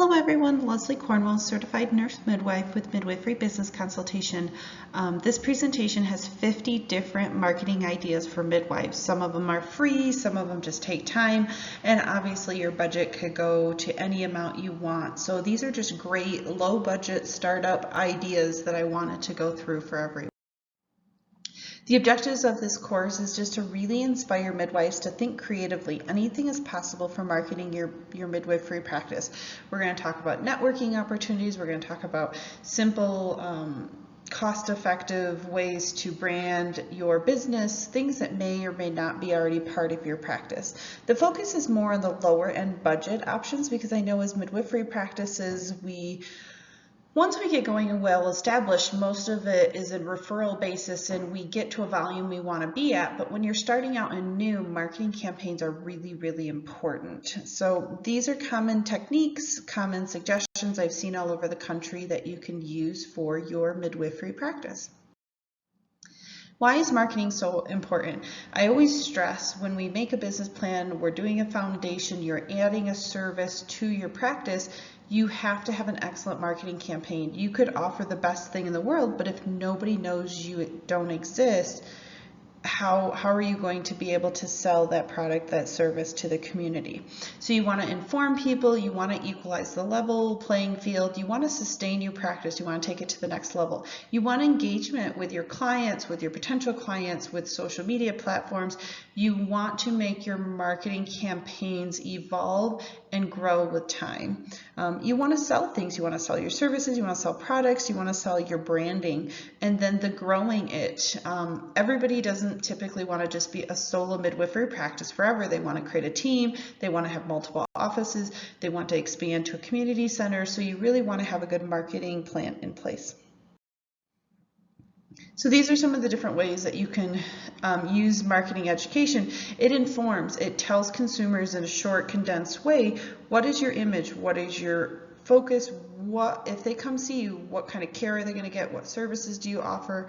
Hello everyone, Leslie Cornwell, Certified Nurse Midwife with Midwifery Business Consultation. This presentation has 50 different marketing ideas for midwives. Some of them are free, some of them just take time, and obviously your budget could go to any amount you want. So these are just great low budget startup ideas that I wanted to go through for everyone. The objectives of this course is just to really inspire midwives to think creatively. Anything is possible for marketing your midwifery practice. We're going to talk about networking opportunities. We're going to talk about simple, cost-effective ways to brand your business, things that may or may not be already part of your practice. The focus is more on the lower end budget options because I know as midwifery practices, once we get going and well established, most of it is a referral basis and we get to a volume we want to be at. But when you're starting out and new, marketing campaigns are really, really important. So these are common techniques, common suggestions I've seen all over the country that you can use for your midwifery practice. Why is marketing so important? I always stress when we make a business plan, we're doing a foundation, you're adding a service to your practice, you have to have an excellent marketing campaign. You could offer the best thing in the world, but if nobody knows you don't exist, how are you going to be able to sell that product, that service to the community? So you want to inform people, you want to equalize the level playing field, you want to sustain your practice, you want to take it to the next level. You want engagement with your clients, with your potential clients, with social media platforms. You want to make your marketing campaigns evolve and grow with time. You want to sell things, you want to sell your services, you want to sell products, you want to sell your branding, and then the growing it. Everybody doesn't typically want to just be a solo midwifery practice forever. They want to create a team, they want to have multiple offices, they want to expand to a community center, so you really want to have a good marketing plan in place. So these are some of the different ways that you can use marketing education. It informs, it tells consumers in a short, condensed way, what is your image, what is your focus, what if they come see you, what kind of care are they going to get, what services do you offer.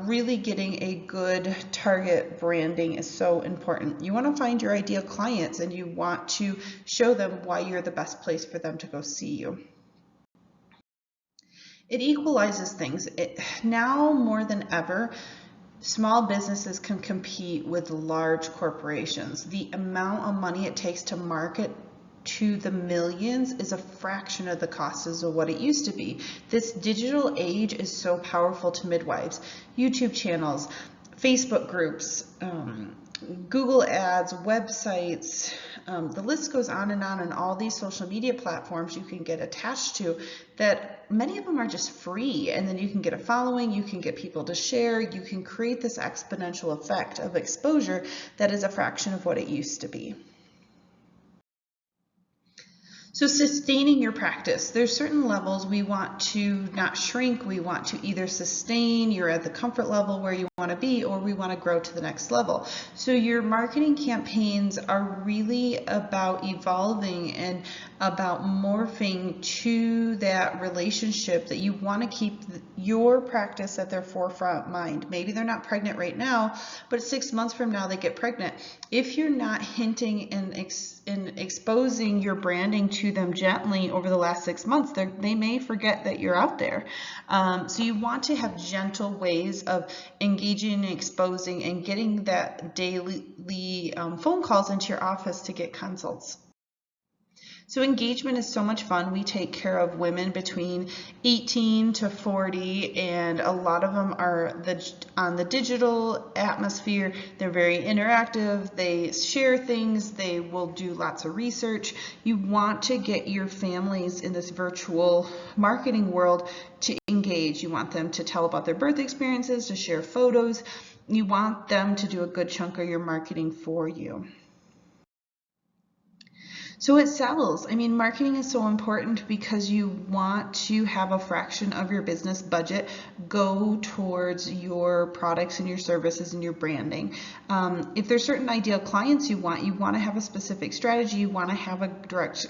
Really getting a good target branding is so important. You want to find your ideal clients and you want to show them why you're the best place for them to go see you. It equalizes things. Now more than ever, small businesses can compete with large corporations. The amount of money it takes to market to the millions is a fraction of the cost of what it used to be. This digital age is so powerful to midwives. YouTube channels, Facebook groups, Google ads, websites, the list goes on and all these social media platforms you can get attached to that many of them are just free, and then you can get a following, you can get people to share, you can create this exponential effect of exposure that is a fraction of what it used to be. So sustaining your practice, there's certain levels we want to not shrink, we want to either sustain, you're at the comfort level where you want to be, or we want to grow to the next level. So your marketing campaigns are really about evolving and about morphing to that relationship that you want to keep your practice at their forefront mind. Maybe they're not pregnant right now, but 6 months from now they get pregnant. If you're not hinting and exposing your branding to them gently over the last 6 months, they may forget that you're out there. So you want to have gentle ways of engaging and exposing and getting that daily phone calls into your office to get consults. So engagement is so much fun. We take care of women between 18 to 40, and a lot of them are on the digital atmosphere. They're very interactive. They share things. They will do lots of research. You want to get your families in this virtual marketing world to engage. You want them to tell about their birth experiences, to share photos. You want them to do a good chunk of your marketing for you. So it sells. I mean, marketing is so important because you want to have a fraction of your business budget go towards your products and your services and your branding. If there's certain ideal clients you want to have a specific strategy, you want to have a direct.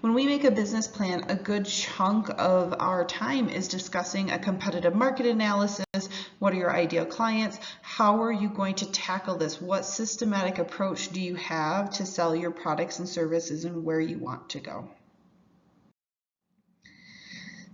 When we make a business plan, a good chunk of our time is discussing a competitive market analysis. What are your ideal clients? How are you going to tackle this? What systematic approach do you have to sell your products and services and where you want to go?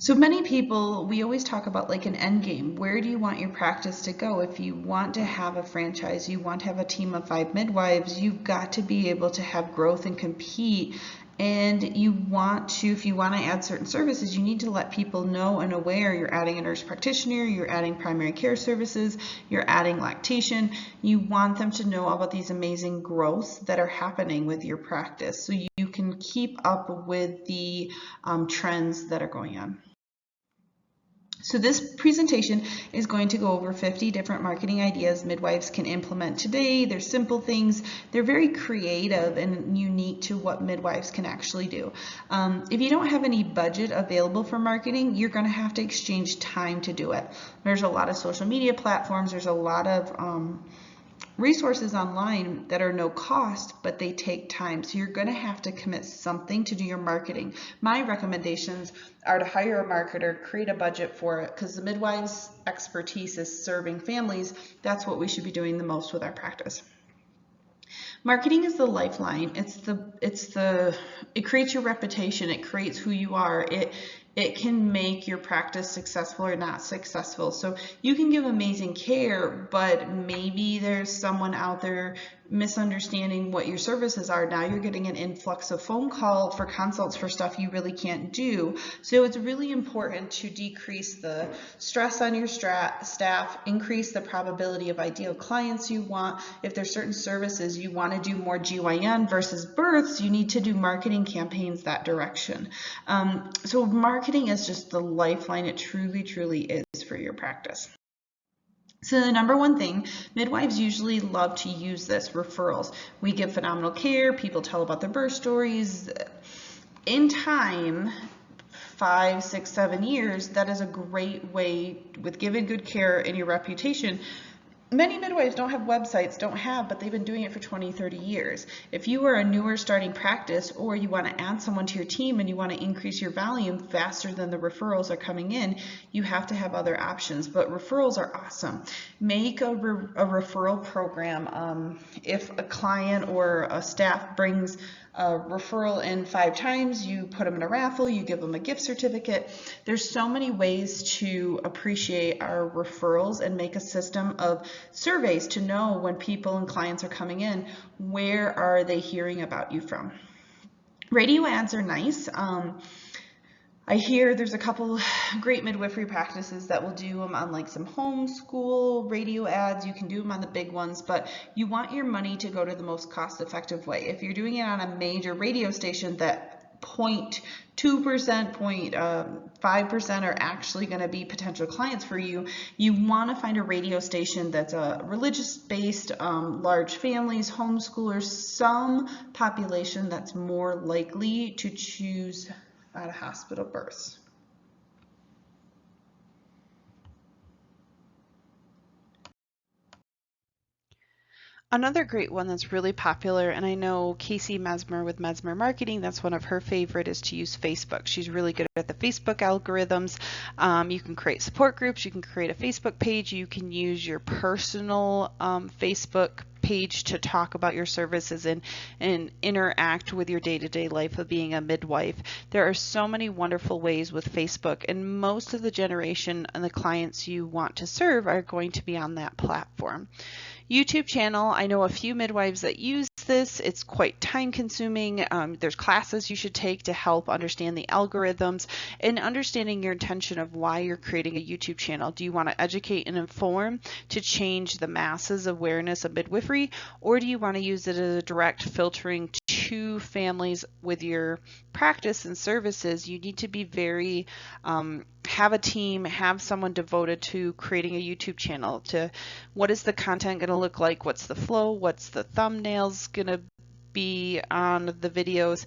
So many people, we always talk about like an end game. Where do you want your practice to go? If you want to have a franchise, you want to have a team of 5 midwives, you've got to be able to have growth and compete. And you want to, if you want to add certain services, you need to let people know and aware you're adding a nurse practitioner, you're adding primary care services, you're adding lactation. You want them to know about these amazing growths that are happening with your practice so you can keep up with the trends that are going on. So this presentation is going to go over 50 different marketing ideas midwives can implement today. They're simple things. They're very creative and unique to what midwives can actually do. If you don't have any budget available for marketing, you're going to have to exchange time to do it. There's a lot of social media platforms. There's a lot of resources online that are no cost, but they take time. So you're going to have to commit something to do your marketing. My recommendations are to hire a marketer, create a budget for it, because the midwife's expertise is serving families. That's what we should be doing the most with our practice. Marketing is the lifeline. It creates your reputation. It creates who you are. It can make your practice successful or not successful. So you can give amazing care, but maybe there's someone out there misunderstanding what your services are. Now you're getting an influx of phone call for consults for stuff you really can't do. So it's really important to decrease the stress on your staff, increase the probability of ideal clients you want. If there's certain services you want to do more GYN versus births, you need to do marketing campaigns that direction. So marketing is just the lifeline. It truly, truly is for your practice. So the number one thing, midwives usually love to use this, referrals. We give phenomenal care, people tell about their birth stories. In time, 5, 6, 7 years, that is a great way, with giving good care and your reputation. Many midwives don't have websites, but they've been doing it for 20, 30 years. If you are a newer starting practice, or you want to add someone to your team and you want to increase your volume faster than the referrals are coming in, you have to have other options. But referrals are awesome. Make a referral program. If a client or a staff brings a referral in 5 times, you put them in a raffle, you give them a gift certificate. There's so many ways to appreciate our referrals and make a system of surveys to know when people and clients are coming in, where are they hearing about you from. Radio ads are nice. I hear there's a couple great midwifery practices that will do them on like some homeschool radio ads. You can do them on the big ones, but you want your money to go to the most cost-effective way. If you're doing it on a major radio station that 0.2%, 0.5% are actually going to be potential clients for you, you want to find a radio station that's a religious-based, large families, homeschoolers, some population that's more likely to choose out of hospital births. Another great one that's really popular, and I know Casey Mesmer with Mesmer Marketing, that's one of her favorite, is to use Facebook. She's really good at the Facebook algorithms. You can create support groups, you can create a Facebook page, you can use your personal Facebook page to talk about your services and interact with your day-to-day life of being a midwife. There are so many wonderful ways with Facebook, and most of the generation and the clients you want to serve are going to be on that platform. YouTube channel, I know a few midwives that use this. It's quite time consuming. There's classes you should take to help understand the algorithms and understanding your intention of why you're creating a YouTube channel. Do you want to educate and inform to change the masses awareness of midwifery, or do you want to use it as a direct filtering to families with your practice and services? You need to be very have a team, have someone devoted to creating a YouTube channel. To what is the content going to look like? What's the flow? What's the thumbnails going to be on the videos?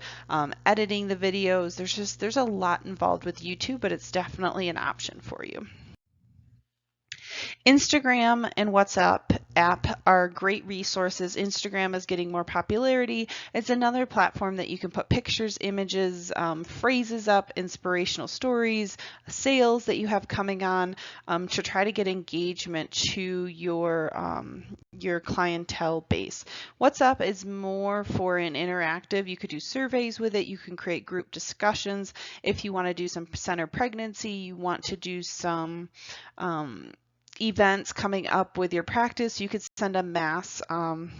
Editing the videos. There's a lot involved with YouTube, but it's definitely an option for you. Instagram and WhatsApp app are great resources. Instagram is getting more popularity. It's another platform that you can put pictures, images, phrases up, inspirational stories, sales that you have coming on, to try to get engagement to your clientele base. WhatsApp is more for an interactive. You could do surveys with it. You can create group discussions. If you want to do some center pregnancy, you want to do some events coming up with your practice, you could send a mass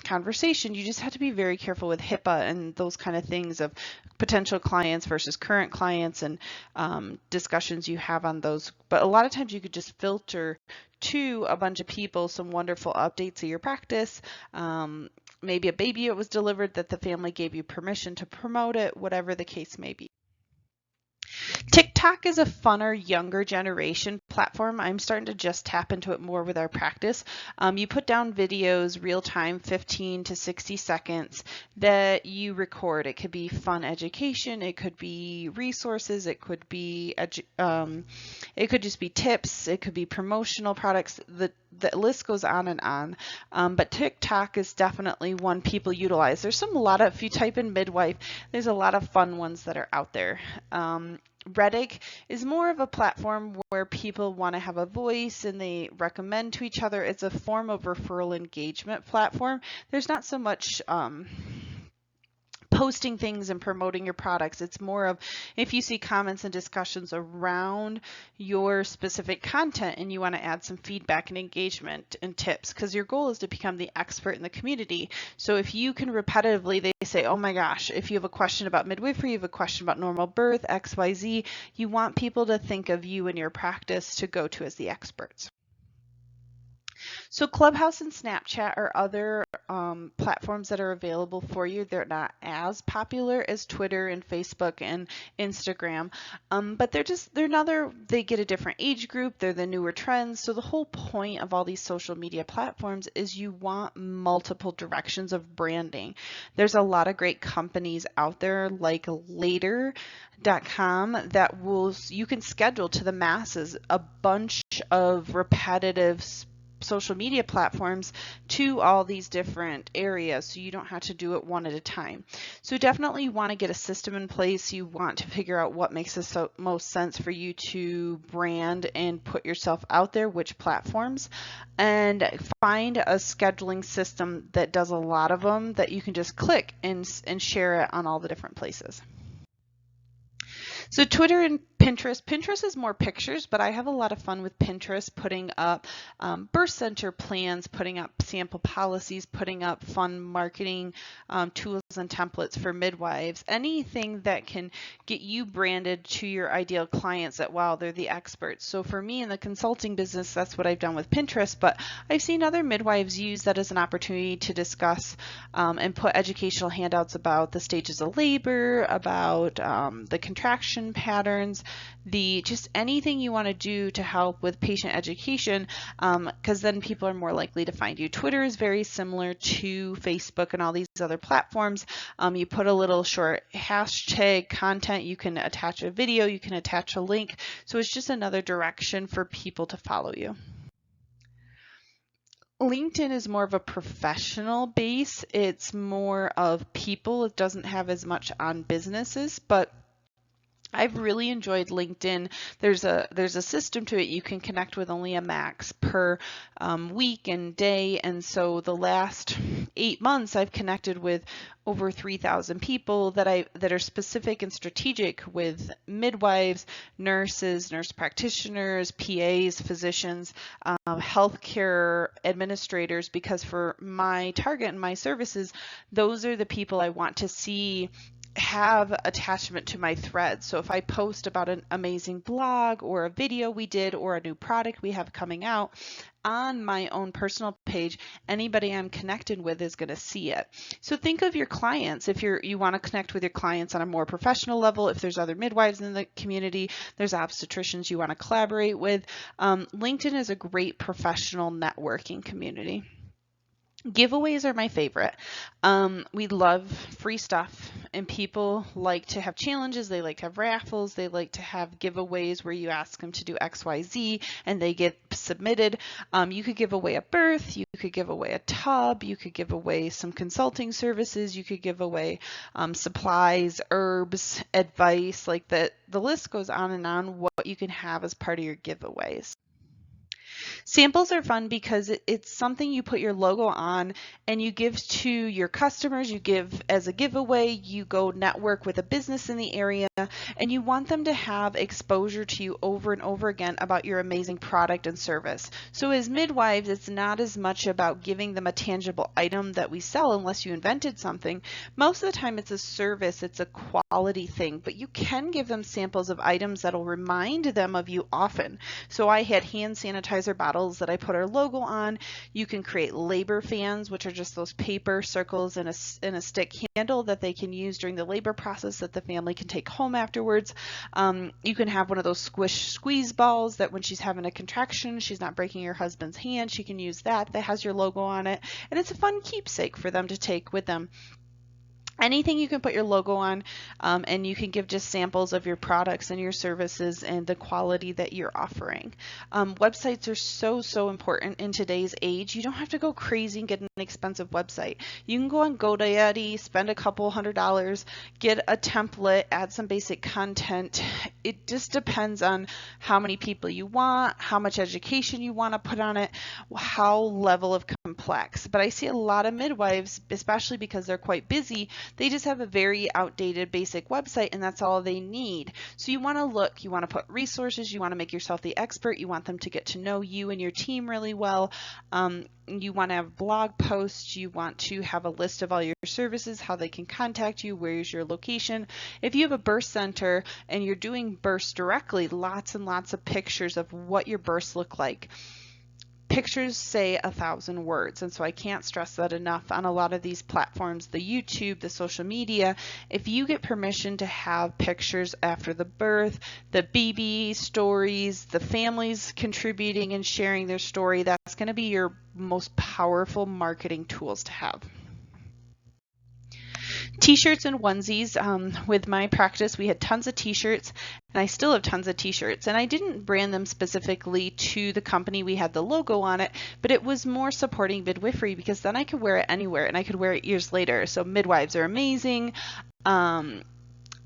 conversation. You just have to be very careful with HIPAA and those kind of things of potential clients versus current clients and discussions you have on those. But a lot of times you could just filter to a bunch of people some wonderful updates of your practice. Maybe a baby that was delivered that the family gave you permission to promote it, whatever the case may be. TikTok is a funner, younger generation platform. I'm starting to just tap into it more with our practice. You put down videos real time, 15 to 60 seconds that you record. It could be fun education. It could be resources. It could be, it could just be tips. It could be promotional products. The list goes on and on. But TikTok is definitely one people utilize. There's if you type in midwife, there's a lot of fun ones that are out there. Reddit is more of a platform where people want to have a voice and they recommend to each other. It's a form of referral engagement platform. There's not so much posting things and promoting your products. It's more of if you see comments and discussions around your specific content and you want to add some feedback and engagement and tips, because your goal is to become the expert in the community. So if you can repetitively, they say, oh my gosh, if you have a question about midwifery, you have a question about normal birth, XYZ, you want people to think of you and your practice to go to as the experts. So Clubhouse and Snapchat are other platforms that are available for you. They're not as popular as Twitter and Facebook and Instagram, but they get a different age group. They're the newer trends. So the whole point of all these social media platforms is you want multiple directions of branding. There's a lot of great companies out there like Later.com that you can schedule to the masses a bunch of repetitive social media platforms to all these different areas, so you don't have to do it one at a time. So definitely you want to get a system in place. You want to figure out what makes the most sense for you to brand and put yourself out there, which platforms, and find a scheduling system that does a lot of them that you can just click and share it on all the different places. So Twitter and Pinterest. Pinterest is more pictures, but I have a lot of fun with Pinterest, putting up birth center plans, putting up sample policies, putting up fun marketing tools and templates for midwives, anything that can get you branded to your ideal clients that, wow, they're the experts. So for me in the consulting business, that's what I've done with Pinterest, but I've seen other midwives use that as an opportunity to discuss and put educational handouts about the stages of labor, about the contraction patterns, just anything you want to do to help with patient education, because then people are more likely to find you. Twitter is very similar to Facebook and all these other platforms. You put a little short hashtag content, you can attach a video, you can attach a link. So it's just another direction for people to follow you. LinkedIn is more of a professional base. It's more of people. It doesn't have as much on businesses, but I've really enjoyed LinkedIn. There's a system to it. You can connect with only a max per week and day. And so the last 8 months, I've connected with over 3,000 people that are specific and strategic with midwives, nurses, nurse practitioners, PAs, physicians, healthcare administrators, because for my target and my services, those are the people I want to see have attachment to my thread. So if I post about an amazing blog or a video we did or a new product we have coming out on my own personal page, anybody I'm connected with is going to see it. So think of your clients. If you want to connect with your clients on a more professional level, if there's other midwives in the community, there's obstetricians you want to collaborate with, LinkedIn is a great professional networking community. Giveaways are my favorite. We love free stuff, and people like to have challenges. They like to have raffles. They like to have giveaways where you ask them to do XYZ and they get submitted. You could give away a birth. You could give away a tub. You could give away some consulting services. You could give away supplies, herbs, advice, like that. The list goes on what you can have as part of your giveaways. Samples are fun because it's something you put your logo on and you give to your customers, you give as a giveaway, you go network with a business in the area, and you want them to have exposure to you over and over again about your amazing product and service. So as midwives, it's not as much about giving them a tangible item that we sell unless you invented something. Most of the time it's a service, it's a quality thing, but you can give them samples of items that'll remind them of you often. So I had hand sanitizer bottles that I put our logo on. You can create labor fans, which are just those paper circles and a stick handle that they can use during the labor process that the family can take home afterwards. You can have one of those squeeze balls that when she's having a contraction, she's not breaking your husband's hand. She can use that has your logo on it. And it's a fun keepsake for them to take with them. Anything you can put your logo on, and you can give just samples of your products and your services and the quality that you're offering. Websites are so important in today's age. You don't have to go crazy and get an expensive website. You can go on GoDaddy, spend a couple $100, get a template, add some basic content. It just depends on how many people you want, how much education you want to put on it, how level of complex. But I see a lot of midwives, especially because they're quite busy, they just have a very outdated basic website and that's all they need. So you want to look, you want to put resources, you want to make yourself the expert, you want them to get to know you and your team really well. You want to have blog posts, you want to have a list of all your services, how they can contact you, where's your location. If you have a birth center and you're doing births directly, lots and lots of pictures of what your births look like. Pictures say 1,000 words, and so I can't stress that enough on a lot of these platforms, the YouTube, the social media. If you get permission to have pictures after the birth, the baby stories, the families contributing and sharing their story, that's going to be your most powerful marketing tools to have. T-shirts and onesies. With my practice, we had tons of t-shirts, and I still have tons of t-shirts. And I didn't brand them specifically to the company. We had the logo on it, but it was more supporting midwifery because then I could wear it anywhere and I could wear it years later. So midwives are amazing.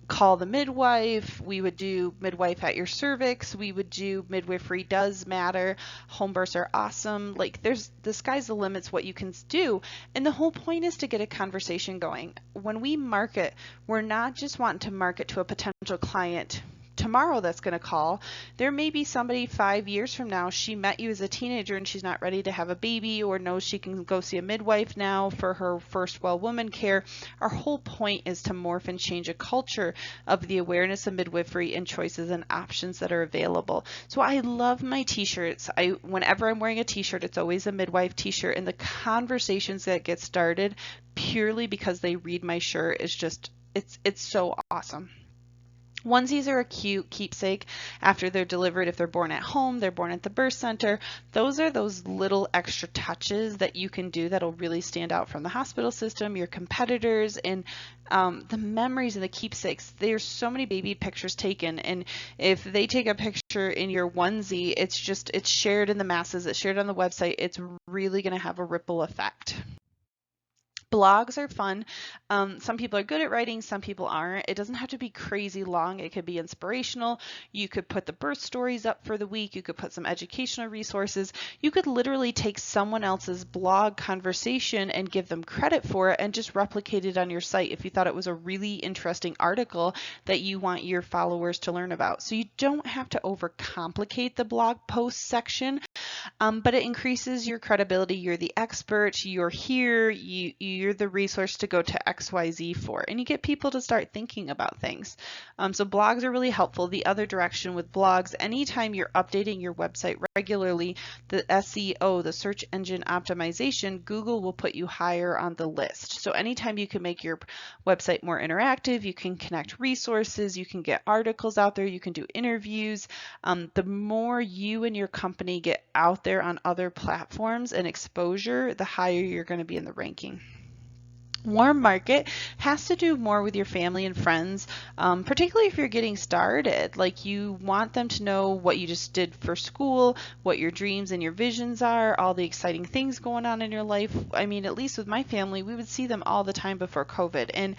Call the midwife. We would do midwife at your cervix. We would do midwifery does matter. Home births are awesome. Like the sky's the limits what you can do. And the whole point is to get a conversation going. When we market, we're not just wanting to market to a potential client tomorrow that's going to call. There may be somebody 5 years from now, she met you as a teenager and she's not ready to have a baby or knows she can go see a midwife now for her first well woman care. Our whole point is to morph and change a culture of the awareness of midwifery and choices and options that are available. So I love my t-shirts. Whenever I'm wearing a t-shirt, it's always a midwife t-shirt, and the conversations that get started purely because they read my shirt is just, it's so awesome. Onesies are a cute keepsake after they're delivered. If they're born at home, they're born at the birth center. Those are those little extra touches that you can do that'll really stand out from the hospital system, your competitors, and the memories and the keepsakes. There's so many baby pictures taken, and if they take a picture in your onesie, it's shared in the masses, it's shared on the website. It's really going to have a ripple effect. Blogs are fun. Some people are good at writing, some people aren't. It doesn't have to be crazy long. It could be inspirational. You could put the birth stories up for the week. You could put some educational resources. You could literally take someone else's blog conversation and give them credit for it and just replicate it on your site if you thought it was a really interesting article that you want your followers to learn about. So you don't have to overcomplicate the blog post section, but it increases your credibility. You're the expert. You're here. You're the resource to go to XYZ for, and you get people to start thinking about things. So blogs are really helpful. The other direction with blogs, anytime you're updating your website regularly, the SEO, the search engine optimization, Google will put you higher on the list. So anytime you can make your website more interactive, you can connect resources, you can get articles out there, you can do interviews. The more you and your company get out there on other platforms and exposure, the higher you're going to be in the ranking. Warm market has to do more with your family and friends, particularly if you're getting started. Like, you want them to know what you just did for school, what your dreams and your visions are, all the exciting things going on in your life. I mean, at least with my family, we would see them all the time before COVID, and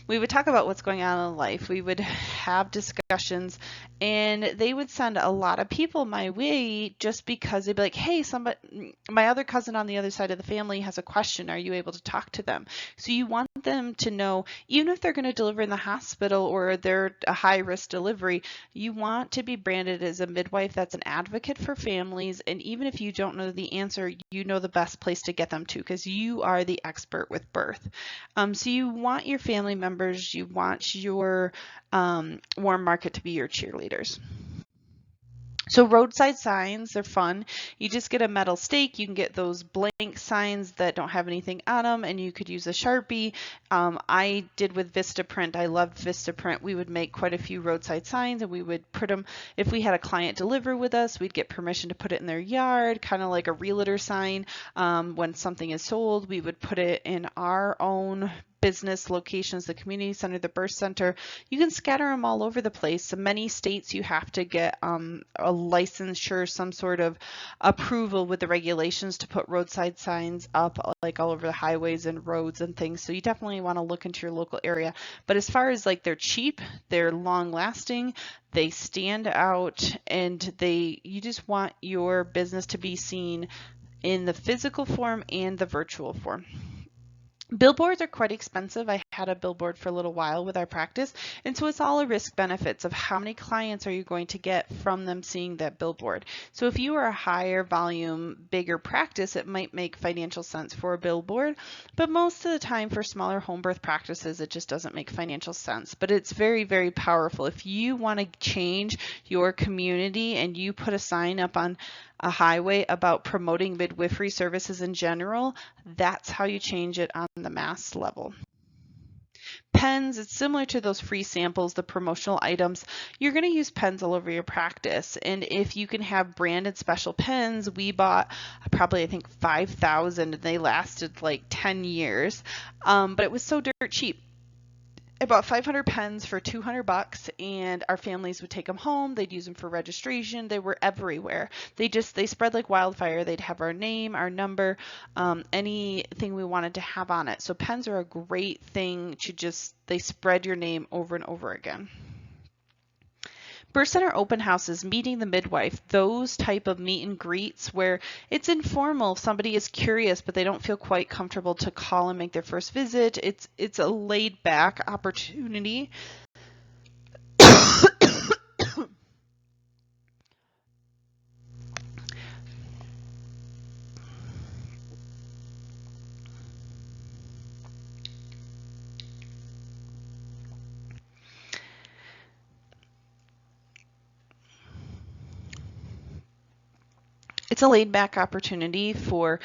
we would talk about what's going on in life. We would have discussions, and they would send a lot of people my way just because they'd be like, hey, my other cousin on the other side of the family has a question. Are you able to talk to them? So you want them to know, even if they're going to deliver in the hospital or they're a high-risk delivery, you want to be branded as a midwife that's an advocate for families. And even if you don't know the answer, you know the best place to get them to, because you are the expert with birth. So you want your family members, you want your warm market to be your cheerleaders. So roadside signs, they're fun. You just get a metal stake. You can get those blank signs that don't have anything on them, and you could use a Sharpie. I did with Vistaprint. I loved Vistaprint. We would make quite a few roadside signs, and we would put them, if we had a client deliver with us, we'd get permission to put it in their yard, kind of like a realtor sign. When something is sold, we would put it in our own business locations, the community center, the birth center. You can scatter them all over the place. In many states, you have to get a licensure, some sort of approval with the regulations to put roadside signs up, like all over the highways and roads and things. So you definitely want to look into your local area. But as far as like, they're cheap, they're long lasting, they stand out, and you just want your business to be seen in the physical form and the virtual form. Billboards are quite expensive. I had a billboard for a little while with our practice, and so it's all a risk benefits of how many clients are you going to get from them seeing that billboard. So if you are a higher volume, bigger practice, it might make financial sense for a billboard, but most of the time for smaller home birth practices, it just doesn't make financial sense. But it's very, very powerful. If you want to change your community and you put a sign up on a highway about promoting midwifery services in general, that's how you change it on the mass level. Pens, it's similar to those free samples, the promotional items. You're going to use pens all over your practice, and if you can have branded special pens, we bought probably, I think, 5,000, and they lasted like 10 years, but it was so dirt cheap. I bought 500 pens for $200, and our families would take them home. They'd use them for registration. They were everywhere. They spread like wildfire. They'd have our name, our number, anything we wanted to have on it. So pens are a great thing to they spread your name over and over again. Birth center open houses, meeting the midwife, those type of meet and greets where it's informal. If somebody is curious but they don't feel quite comfortable to call and make their first visit, it's a laid back opportunity. It's a laid back opportunity for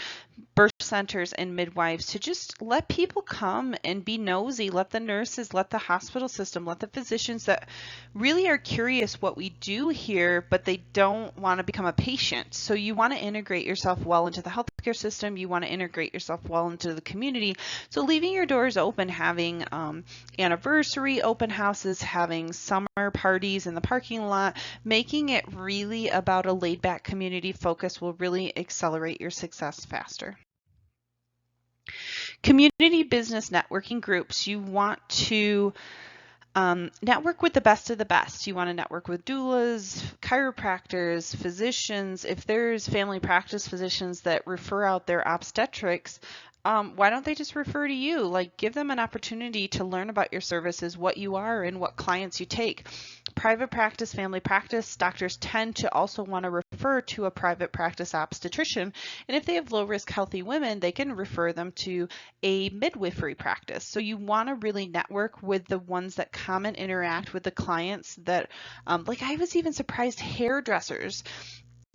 birth centers and midwives to just let people come and be nosy. Let the nurses, let the hospital system, let the physicians that really are curious what we do here, but they don't want to become a patient. So you want to integrate yourself well into the healthcare system. You want to integrate yourself well into the community. So leaving your doors open, having anniversary open houses, having summer parties in the parking lot, making it really about a laid back community focus will really accelerate your success faster. Community business networking groups. You want to network with the best of the best. You want to network with doulas, chiropractors, physicians. If there's family practice physicians that refer out their obstetrics, why don't they just refer to you? Like, give them an opportunity to learn about your services, what you are and what clients you take. Private practice, family practice, doctors tend to also want to refer to a private practice obstetrician. And if they have low risk healthy women, they can refer them to a midwifery practice. So you want to really network with the ones that come and interact with the clients that, like, I was even surprised, hairdressers.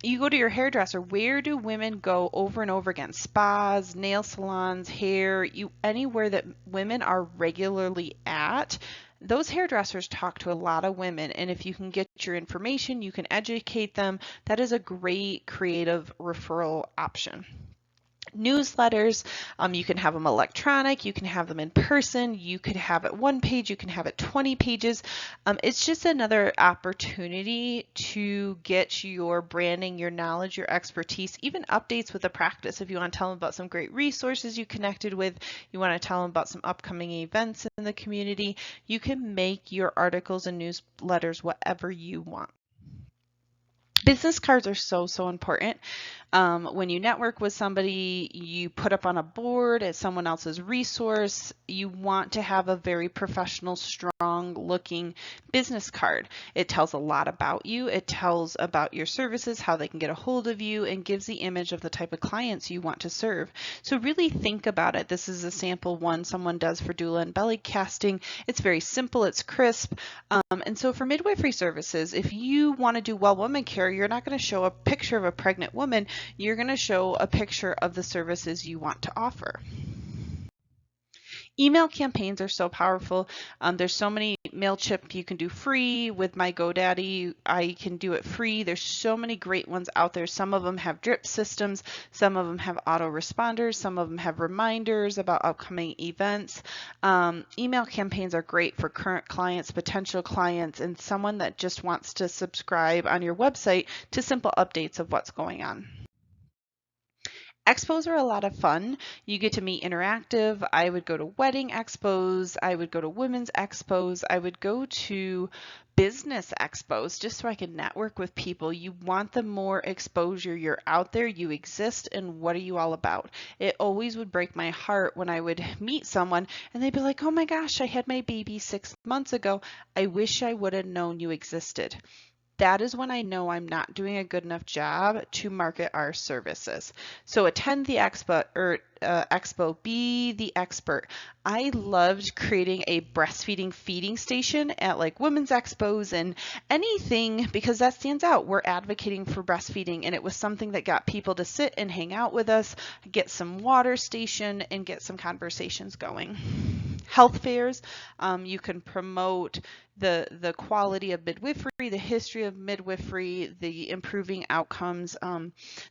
You go to your hairdresser, where do women go over and over again? Spas, nail salons, hair, anywhere that women are regularly at, those hairdressers talk to a lot of women, and if you can get your information, you can educate them. That is a great creative referral option. Newsletters, you can have them electronic, you can have them in person, you could have it 1 page, you can have it 20 pages. It's just another opportunity to get your branding, your knowledge, your expertise, even updates with the practice. If you want to tell them about some great resources you connected with, you want to tell them about some upcoming events in the community, you can make your articles and newsletters whatever you want. Business cards are so important. When you network with somebody, you put up on a board as someone else's resource. You want to have a very professional, strong looking business card. It tells a lot about you. It tells about your services, how they can get a hold of you, and gives the image of the type of clients you want to serve. So really think about it. This is a sample one someone does for doula and belly casting. It's very simple. It's crisp. And so for midwifery services, if you want to do well woman care, you're not going to show a picture of a pregnant woman. You're going to show a picture of the services you want to offer. Email campaigns are so powerful. There's so many. MailChimp you can do free. With my GoDaddy, I can do it free. There's so many great ones out there. Some of them have drip systems. Some of them have autoresponders. Some of them have reminders about upcoming events. Email campaigns are great for current clients, potential clients, and someone that just wants to subscribe on your website to simple updates of what's going on. Expos are a lot of fun. You get to meet interactive. I would go to wedding expos. I would go to women's expos. I would go to business expos just so I can network with people. You want the more exposure. You're out there, you exist, and what are you all about? It always would break my heart when I would meet someone and they'd be like, oh my gosh, I had my baby 6 months ago. I wish I would have known you existed. That is when I know I'm not doing a good enough job to market our services. So attend the expo, be the expert. I loved creating a breastfeeding feeding station at like women's expos and anything because that stands out. We're advocating for breastfeeding, and it was something that got people to sit and hang out with us, get some water station, and get some conversations going. Health fairs, you can promote the quality of midwifery, the history of midwifery, the improving outcomes.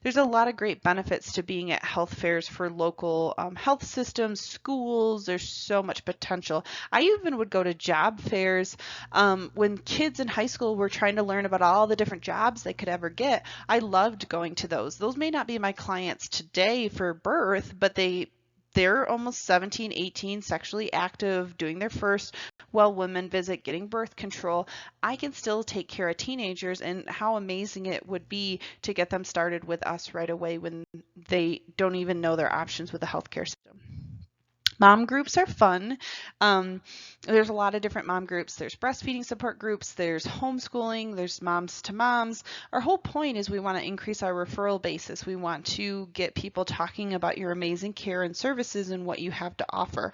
There's a lot of great benefits to being at health fairs for local health systems, schools. There's so much potential. I even would go to job fairs when kids in high school were trying to learn about all the different jobs they could ever get. I loved going to those. Those may not be my clients today for birth, but they're almost 17, 18, sexually active, doing their first well women visit, getting birth control. I can still take care of teenagers, and how amazing it would be to get them started with us right away when they don't even know their options with the healthcare system. Mom groups are fun. There's a lot of different mom groups. There's breastfeeding support groups. There's homeschooling. There's moms to moms. Our whole point is we want to increase our referral basis. We want to get people talking about your amazing care and services and what you have to offer.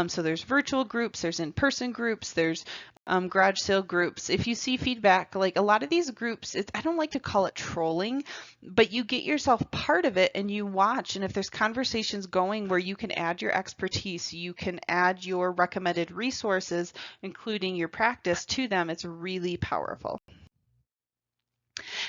So there's virtual groups. There's in-person groups. There's garage sale groups. If you see feedback, like a lot of these groups, I don't like to call it trolling, but you get yourself part of it and you watch. And if there's conversations going where you can add your expertise, you can add your recommended resources, including your practice, to them, it's really powerful.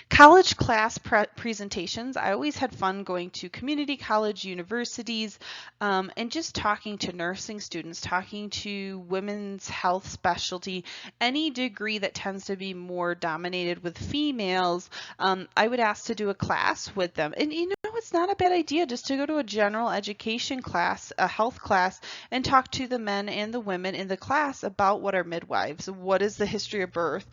College class presentations. I always had fun going to community college, universities, and just talking to nursing students, talking to women's health specialty, any degree that tends to be more dominated with females. I would ask to do a class with them. And you know, it's not a bad idea just to go to a general education class, a health class, and talk to the men and the women in the class about what are midwives, what is the history of birth,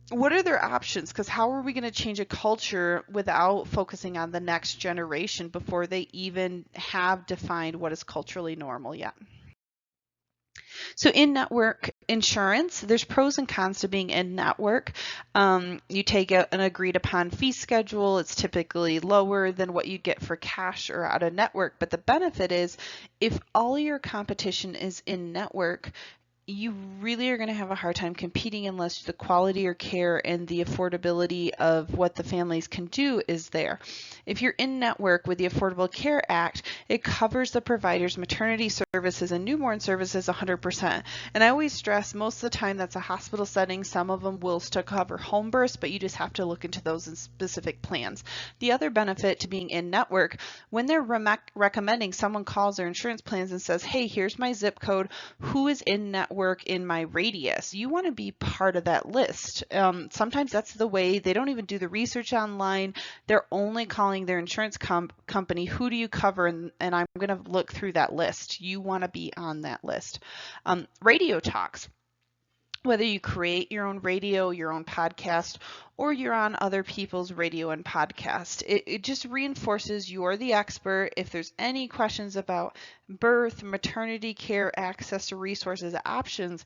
what are their options? Because how are we going to change a culture without focusing on the next generation before they even have defined what is culturally normal yet? So in-network insurance, there's pros and cons to being in-network. You take an agreed upon fee schedule. It's typically lower than what you get for cash or out-of-network. But the benefit is if all your competition is in-network, you really are going to have a hard time competing unless the quality or care and the affordability of what the families can do is there. If you're in network with the Affordable Care Act, it covers the provider's maternity services and newborn services 100%. And I always stress most of the time that's a hospital setting. Some of them will still cover home births, but you just have to look into those in specific plans. The other benefit to being in network, when they're recommending, someone calls their insurance plans and says, hey, here's my zip code, who is in network in my radius? You want to be part of that list. Sometimes that's the way. They don't even do the research online. They're only calling their insurance company, who do you cover? And I'm going to look through that list. You want to be on that list. Radio talks. Whether you create your own radio, your own podcast, or you're on other people's radio and podcast, it just reinforces you're the expert. If there's any questions about birth, maternity care, access to resources, options,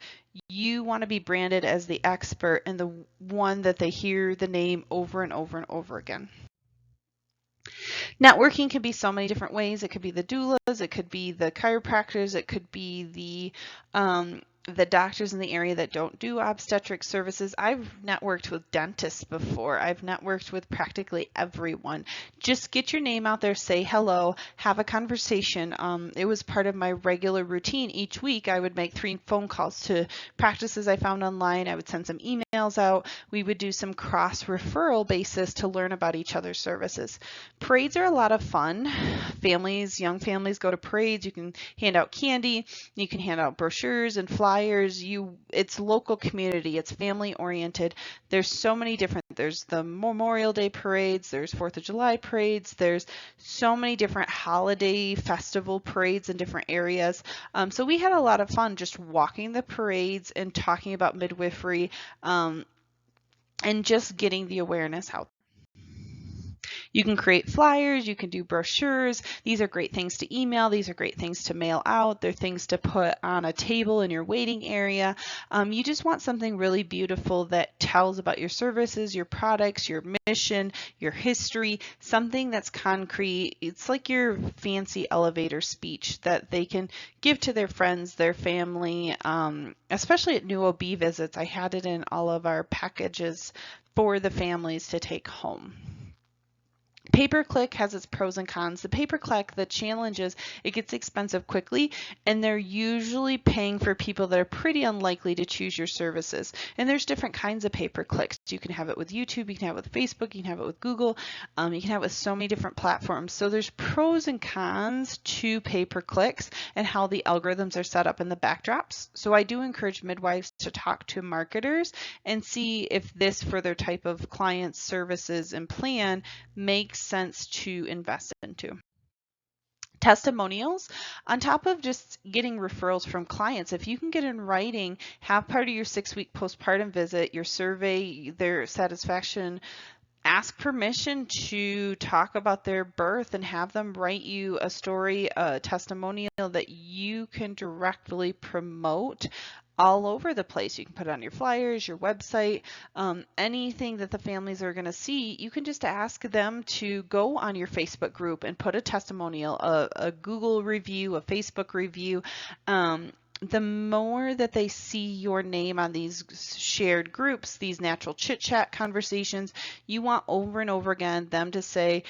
you want to be branded as the expert and the one that they hear the name over and over and over again. Networking can be so many different ways. It could be the doulas, it could be the chiropractors, it could be the doctors in the area that don't do obstetric services. I've networked with dentists before. I've networked with practically everyone. Just get your name out there, say hello, have a conversation. It was part of my regular routine. Each week I would make 3 phone calls to practices I found online. I would send some emails out. We would do some cross referral basis to learn about each other's services. Parades are a lot of fun. Young families go to parades. You can hand out candy. You can hand out brochures and flyers. It's local community. It's family oriented. There's so many different. There's the Memorial Day parades. There's 4th of July parades. There's so many different holiday festival parades in different areas. So we had a lot of fun just walking the parades and talking about midwifery, and just getting the awareness out. You can create flyers, you can do brochures. These are great things to email. These are great things to mail out. They're things to put on a table in your waiting area. You just want something really beautiful that tells about your services, your products, your mission, your history, something that's concrete. It's like your fancy elevator speech that they can give to their friends, their family, especially at new OB visits. I had it in all of our packages for the families to take home. Pay-per-click has its pros and cons. The pay-per-click, the challenge is it gets expensive quickly, and they're usually paying for people that are pretty unlikely to choose your services. And there's different kinds of pay-per-clicks. You can have it with YouTube, you can have it with Facebook, you can have it with Google, you can have it with so many different platforms. So there's pros and cons to pay-per-clicks and how the algorithms are set up in the backdrops. So I do encourage midwives to talk to marketers and see if this for their type of clients, services, and plan makes sense to invest into. Testimonials, on top of just getting referrals from clients, if you can get in writing, have part of your 6-week postpartum visit, your survey, their satisfaction, ask permission to talk about their birth and have them write you a story, a testimonial that you can directly promote all over the place. You can put it on your flyers, your website, anything that the families are going to see. You can just ask them to go on your Facebook group and put a testimonial, a Google review, a Facebook review. The more that they see your name on these shared groups, these natural chit chat conversations, you want over and over again them to say,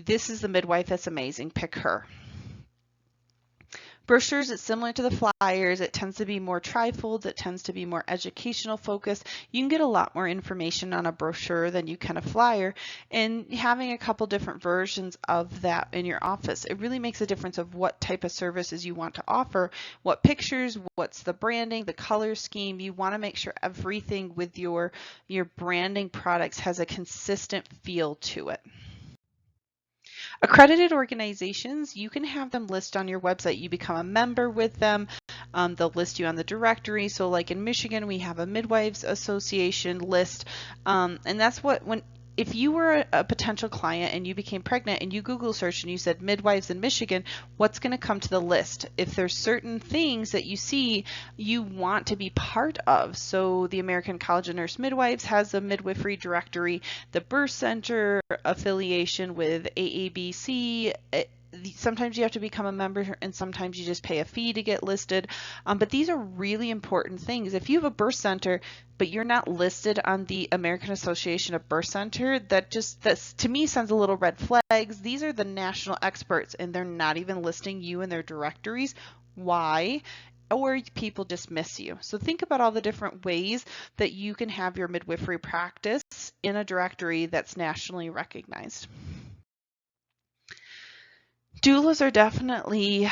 this is the midwife that's amazing, pick her. Brochures, it's similar to the flyers. It tends to be more trifolds. It tends to be more educational focused. You can get a lot more information on a brochure than you can a flyer, and having a couple different versions of that in your office, it really makes a difference of what type of services you want to offer, what pictures, what's the branding, the color scheme. You want to make sure everything with your branding products has a consistent feel to it. Accredited organizations, you can have them list on your website. You become a member with them. They'll list you on the directory. So like in Michigan, we have a Midwives Association list. And that's if you were a potential client and you became pregnant and you Google search and you said midwives in Michigan, what's going to come to the list? If there's certain things that you see you want to be part of. So the American College of Nurse Midwives has a midwifery directory, the Birth Center affiliation with AABC, sometimes you have to become a member and sometimes you just pay a fee to get listed. But these are really important things. If you have a birth center, but you're not listed on the American Association of Birth Center, that to me sends a little red flags. These are the national experts and they're not even listing you in their directories. Why? Or people just miss you. So think about all the different ways that you can have your midwifery practice in a directory that's nationally recognized. Doulas are definitely,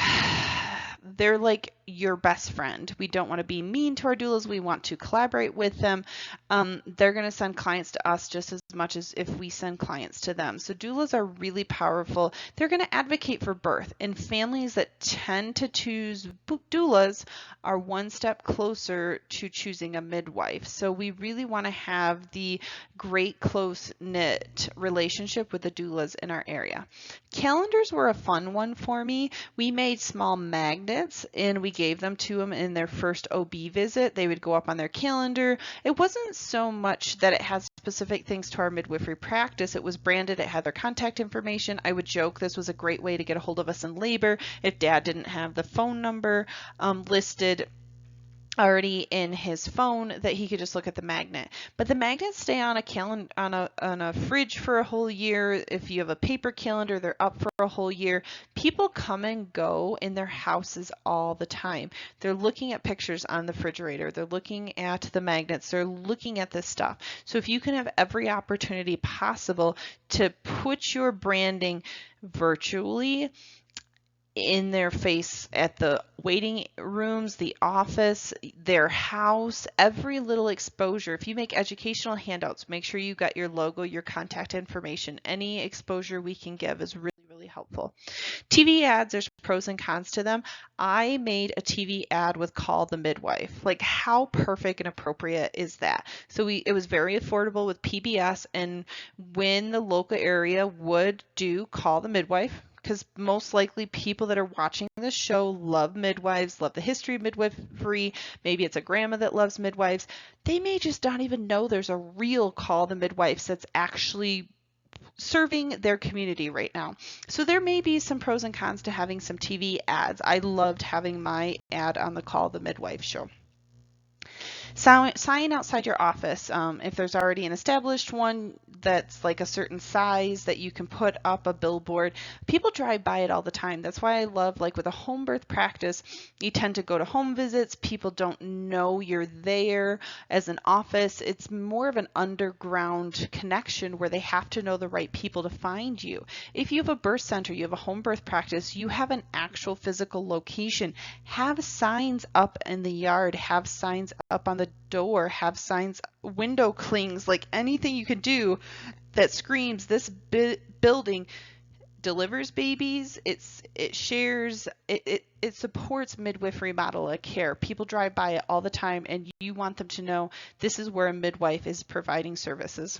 they're like your best friend. We don't want to be mean to our doulas. We want to collaborate with them. They're going to send clients to us just as much as if we send clients to them. So doulas are really powerful. They're going to advocate for birth, and families that tend to choose doulas are one step closer to choosing a midwife. So we really want to have the great close-knit relationship with the doulas in our area. Calendars were a fun one for me. We made small magnets and we gave them to them in their first OB visit. They would go up on their calendar. It wasn't so much that it had specific things to our midwifery practice. It was branded. It had their contact information. I would joke this was a great way to get a hold of us in labor if Dad didn't have the phone number listed already in his phone, that he could just look at the magnet. But the magnets stay on a calendar, on a fridge for a whole year. If you have a paper calendar, they're up for a whole year. People come and go in their houses all the time. They're looking at pictures on the refrigerator. They're looking at the magnets. They're looking at this stuff. So if you can have every opportunity possible to put your branding virtually in their face at the waiting rooms, the office, their house, every little exposure. If you make educational handouts, make sure you got your logo, your contact information. Any exposure we can give is really helpful. TV ads, there's pros and cons to them. I made a TV ad with Call the Midwife. Like, how perfect and appropriate is that? So it was very affordable with PBS, and when the local area would do Call the Midwife, because most likely people that are watching this show love midwives, love the history of midwifery. Maybe it's a grandma that loves midwives. They may just not even know there's a real Call the Midwives that's actually serving their community right now. So there may be some pros and cons to having some TV ads. I loved having my ad on the Call the Midwife show. Sign outside your office. If there's already an established one that's like a certain size that you can put up a billboard, people drive by it all the time. That's why I love, like with a home birth practice, you tend to go to home visits. People don't know you're there as an office. It's more of an underground connection where they have to know the right people to find you. If you have a birth center, you have a home birth practice, you have an actual physical location. Have signs up in the yard, have signs up on the door, have signs, window clings, like anything you can do that screams this building delivers babies, it shares, it supports midwifery model of care. People drive by it all the time, and you want them to know this is where a midwife is providing services.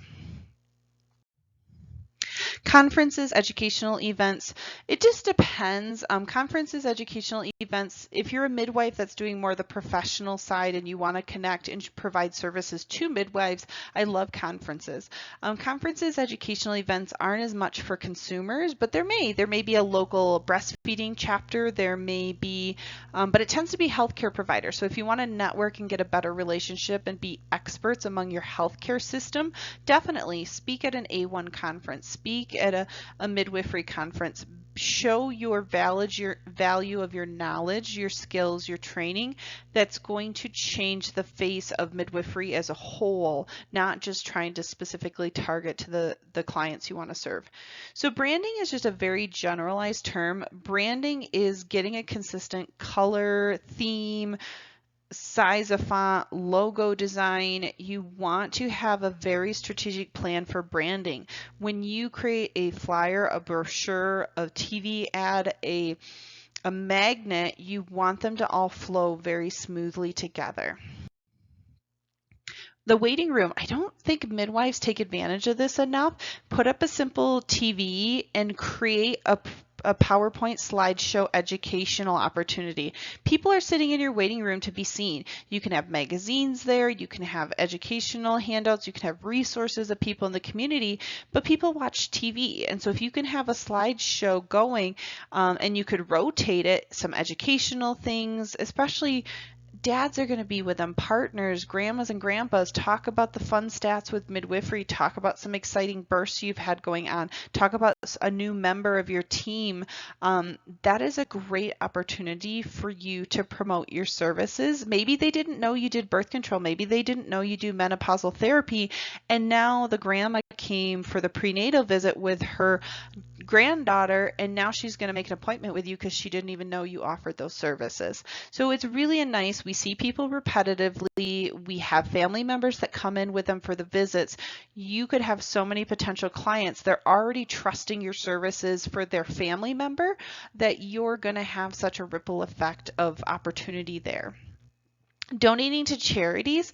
Conferences, educational events, it just depends. Conferences, educational events, if you're a midwife that's doing more the professional side and you want to connect and provide services to midwives, I love conferences. Conferences, educational events aren't as much for consumers, but there may be a local breastfeeding chapter, there may be, but it tends to be healthcare providers. So if you want to network and get a better relationship and be experts among your healthcare system, definitely speak at an A1 conference, speak at a midwifery conference, show your value of your knowledge, your skills, your training. That's going to change the face of midwifery as a whole, not just trying to specifically target to the clients you want to serve. So branding is just a very generalized term. Branding is getting a consistent color, theme, size of font, logo design. You want to have a very strategic plan for branding. When you create a flyer, a brochure, a TV ad, a magnet, you want them to all flow very smoothly together. The waiting room, I don't think midwives take advantage of this enough. Put up a simple TV and create a a PowerPoint slideshow educational opportunity. People are sitting in your waiting room to be seen. You can have magazines there, you can have educational handouts, you can have resources of people in the community, but people watch TV. And so if you can have a slideshow going and you could rotate it, some educational things, especially dads are going to be with them, partners, grandmas and grandpas, talk about the fun stats with midwifery, talk about some exciting births you've had going on, talk about a new member of your team. That is a great opportunity for you to promote your services. Maybe they didn't know you did birth control. Maybe they didn't know you do menopausal therapy. And now the grandma came for the prenatal visit with her granddaughter, and now she's going to make an appointment with you because she didn't even know you offered those services. So it's really nice. We see people repetitively. We have family members that come in with them for the visits. You could have so many potential clients. They're already trusting your services for their family member that you're going to have such a ripple effect of opportunity there. Donating to charities,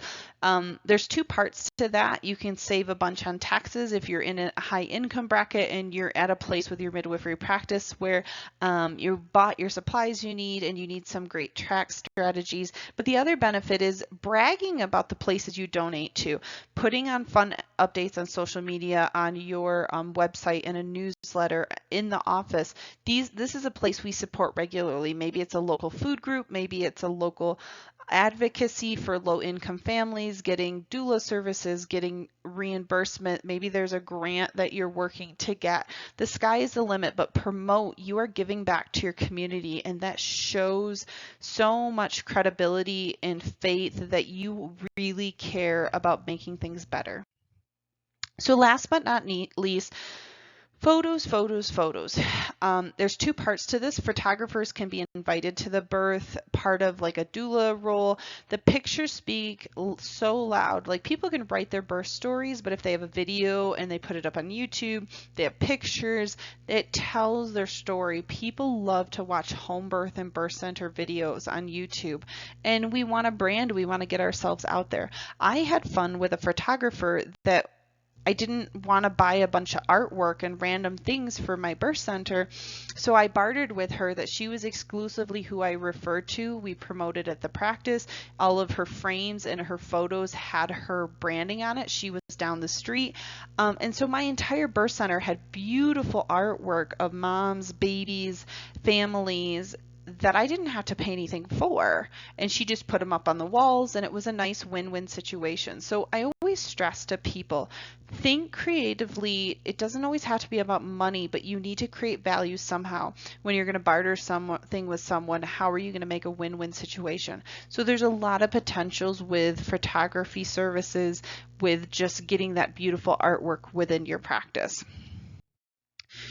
there's two parts to that. You can save a bunch on taxes if you're in a high income bracket and you're at a place with your midwifery practice where you bought your supplies you need and you need some great track strategies. But the other benefit is bragging about the places you donate to, putting on fun updates on social media, on your website, in a newsletter, in the office. This is a place we support regularly. Maybe it's a local food group, maybe it's a local advocacy for low-income families, getting doula services, getting reimbursement. Maybe there's a grant that you're working to get. The sky is the limit, but promote. You are giving back to your community, and that shows so much credibility and faith that you really care about making things better. So last but not least, photos. There's two parts to this. Photographers can be invited to the birth, part of like a doula role. The pictures speak so loud. Like, people can write their birth stories, but if they have a video and they put it up on YouTube, they have pictures, it tells their story. People love to watch home birth and birth center videos on YouTube. And we want to brand, we want to get ourselves out there. I had fun with a photographer that I didn't want to buy a bunch of artwork and random things for my birth center, so I bartered with her that she was exclusively who I referred to. We promoted at the practice. All of her frames and her photos had her branding on it. She was down the street. And so my entire birth center had beautiful artwork of moms, babies, families that I didn't have to pay anything for, and she just put them up on the walls, and it was a nice win-win situation. So I always stress to people, think creatively. It doesn't always have to be about money, but you need to create value somehow. When you're going to barter something with someone, how are you going to make a win-win situation? So there's a lot of potentials with photography services, with just getting that beautiful artwork within your practice.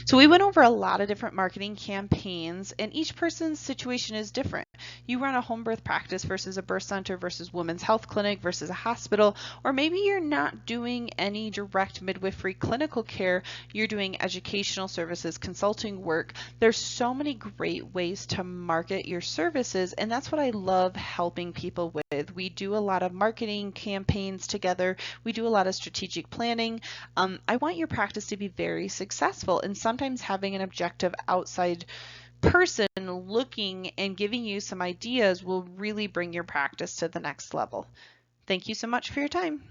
So we went over a lot of different marketing campaigns, and each person's situation is different. You run a home birth practice versus a birth center versus women's health clinic versus a hospital, or maybe you're not doing any direct midwifery clinical care, you're doing educational services, consulting work. There's so many great ways to market your services, and that's what I love helping people with. We do a lot of marketing campaigns together. We do a lot of strategic planning. I want your practice to be very successful, and sometimes having an objective outside person looking and giving you some ideas will really bring your practice to the next level. Thank you so much for your time.